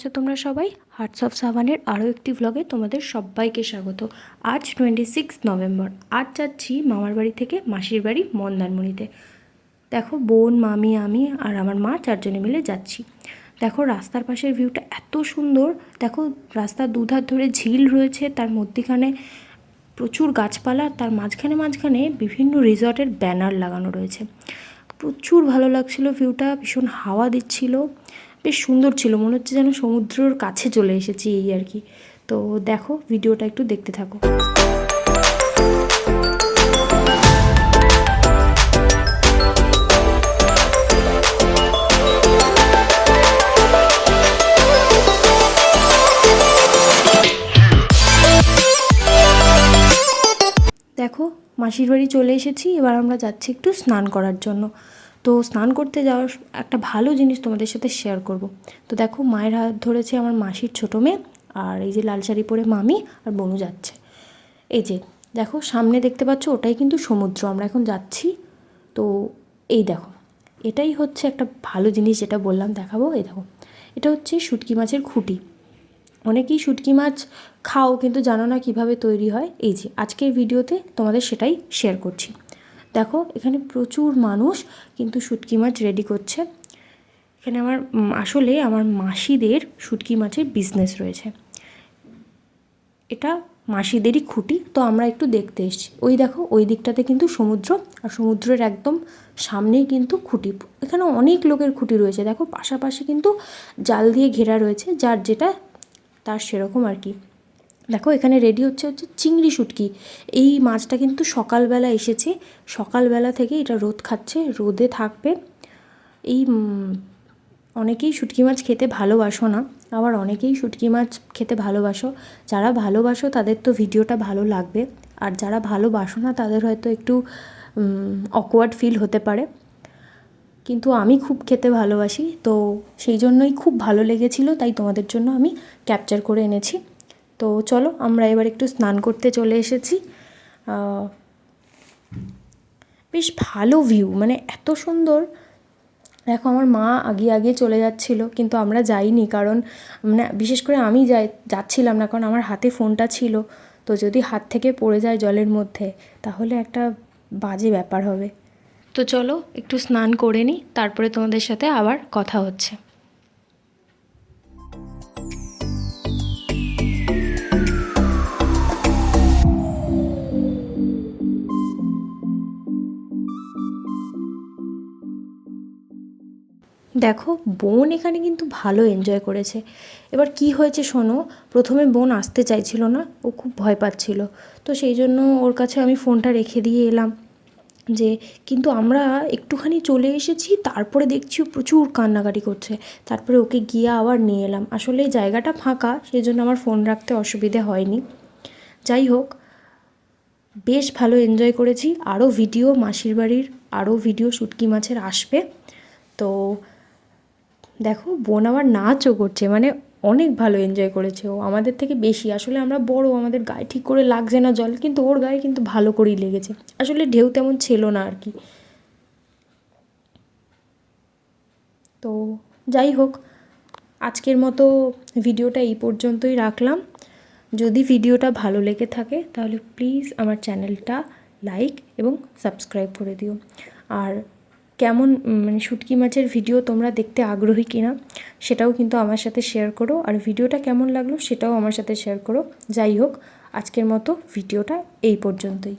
আছো তোমরা সবাই? হার্টস অফ সাভানের আরও একটি ভ্লগে তোমাদের সবাইকে স্বাগত। আজ 26 নভেম্বর। আজ যাচ্ছি মামার বাড়ি থেকে মাসির বাড়ি মন্দারমণিতে। দেখো, বোন, মামি, আমি আর আমার মা চারজনে মিলে যাচ্ছি। দেখো রাস্তার পাশের ভিউটা এত সুন্দর। দেখো রাস্তার দুধার ধরে ঝিল রয়েছে, তার মধ্যিখানে প্রচুর গাছপালা, তার মাঝখানে বিভিন্ন রিসর্টের ব্যানার লাগানো রয়েছে। প্রচুর ভালো লাগছিল ভিউটা, ভীষণ হাওয়া দিচ্ছিল, বেশ সুন্দর ছিল, মনে হচ্ছে যেন সমুদ্রের কাছে চলে এসেছি এই আর কি। তো দেখো, ভিডিওটা একটু দেখতে থাকো। দেখো মাসির বাড়ি চলে এসেছি, এবার আমরা যাচ্ছি একটু স্নান করার জন্য। তো স্নান করতে যাওয়ার একটা ভালো জিনিস তোমাদের সাথে শেয়ার করব। তো দেখো, মায়ের হাত ধরেছে আমার মাসির ছোটো মেয়ে, আর এই যে লাল শাড়ি পরে মামি আর বনু যাচ্ছে। এই যে দেখো সামনে দেখতে পাচ্ছ, ওটাই কিন্তু সমুদ্র, আমরা এখন যাচ্ছি। তো এই দেখো, এটাই হচ্ছে একটা ভালো জিনিস যেটা বললাম দেখাবো। এই দেখো, এটা হচ্ছে শুটকি মাছের খুঁটি। অনেকেই শুটকি মাছ খাও কিন্তু জানো না কিভাবে তৈরি হয়। এই যে আজকের ভিডিওতে তোমাদের সেটাই শেয়ার করছি। দেখো এখানে প্রচুর মানুষ কিন্তু শুটকি মাছ রেডি করছে। এখানে আসলে আমার মাসিদের শুটকি মাছের বিজনেস রয়েছে, এটা মাসিদেরই খুঁটি। তো আমরা একটু দেখতে এসেছি। ওই দেখো, ওই দিকটাতে কিন্তু সমুদ্র, আর সমুদ্রের একদম সামনেই কিন্তু খুঁটি। এখানে অনেক লোকের খুঁটি রয়েছে। দেখো পাশাপাশি কিন্তু জাল দিয়ে ঘেরা রয়েছে, যার যেটা তার সেরকম আর কি। দেখো এখানে রেডি হচ্ছে চিংড়ি শুটকি। এই মাছটা কিন্তু সকালবেলা এসেছে, সকালবেলা থেকে এটা রোদ খাচ্ছে, রোদে থাকবে। এই অনেকেই শুটকি মাছ খেতে ভালোবাসো না, আবার অনেকেই শুটকি মাছ খেতে ভালোবাসো। যারা ভালোবাসো তাদের তো ভিডিওটা ভালো লাগবে, আর যারা ভালোবাসো না তাদের হয়তো একটু অকওয়ার্ড ফিল হতে পারে, কিন্তু আমি খুব খেতে ভালোবাসি, তো সেই জন্যই খুব ভালো লেগেছিলো, তাই তোমাদের জন্য আমি ক্যাপচার করে এনেছি। তো চলো আমরা এবার একটু স্নান করতে চলে এসেছি। বেশ ভালো ভিউ, মানে এত সুন্দর। দেখো আমার মা আগে চলে যাচ্ছিলো, কিন্তু আমরা যাইনি, কারণ মানে বিশেষ করে আমি যাচ্ছিলাম না, কারণ আমার হাতে ফোনটা ছিল। তো যদি হাত থেকে পড়ে যায় জলের মধ্যে তাহলে একটা বাজে ব্যাপার হবে। তো চলো একটু স্নান করে নিই, তারপরে তোমাদের সাথে আবার কথা হচ্ছে। দেখো বোন এখানে কিন্তু ভালো এনজয় করেছে। এবার কি হয়েছে শোনো, প্রথমে বোন আসতে চাইছিল না, ও খুব ভয় পাচ্ছিল। তো সেই জন্য ওর কাছে আমি ফোনটা রেখে দিয়ে এলাম, কিন্তু আমরা একটুখানি চলে এসেছি, তারপরে দেখছি ও প্রচুর কান্নাকাটি করছে। তারপরে ওকে গিয়ে আবার নিয়ে এলাম। আসলে জায়গাটা ফাঁকা, সেই জন্য আমার ফোন রাখতে অসুবিধে হয়নি। যাই হোক, বেশ ভালো এনজয় করেছি। আরও ভিডিও মাসির বাড়ির, আরও ভিডিও শুটকি মাছের আসবে। তো দেখো বোন আমার নাচও করছে, মানে অনেক ভালো এনজয় করেছে ও, আমাদের থেকে বেশি। আসলে আমরা বড়, আমাদের গায়ে ঠিক করে লাগছে না জল, কিন্তু ওর গায়ে কিন্তু ভালো করেই লেগেছে। আসলে ঢেউ তেমন ছিল না আর কি। তো যাই হোক, আজকের মতো ভিডিওটা এই পর্যন্তই রাখলাম। যদি ভিডিওটা ভালো লেগে থাকে তাহলে প্লিজ আমার চ্যানেলটা লাইক এবং সাবস্ক্রাইব করে দিও। আর কেমন মানে শুটকি মাছের ভিডিও তোমরা দেখতে আগ্রহী কিনা সেটাও কিন্তু আমার সাথে শেয়ার করো, আর ভিডিওটা কেমন লাগলো সেটাও আমার সাথে শেয়ার করো। যাই হোক, আজকের মতো ভিডিওটা এই পর্যন্তই।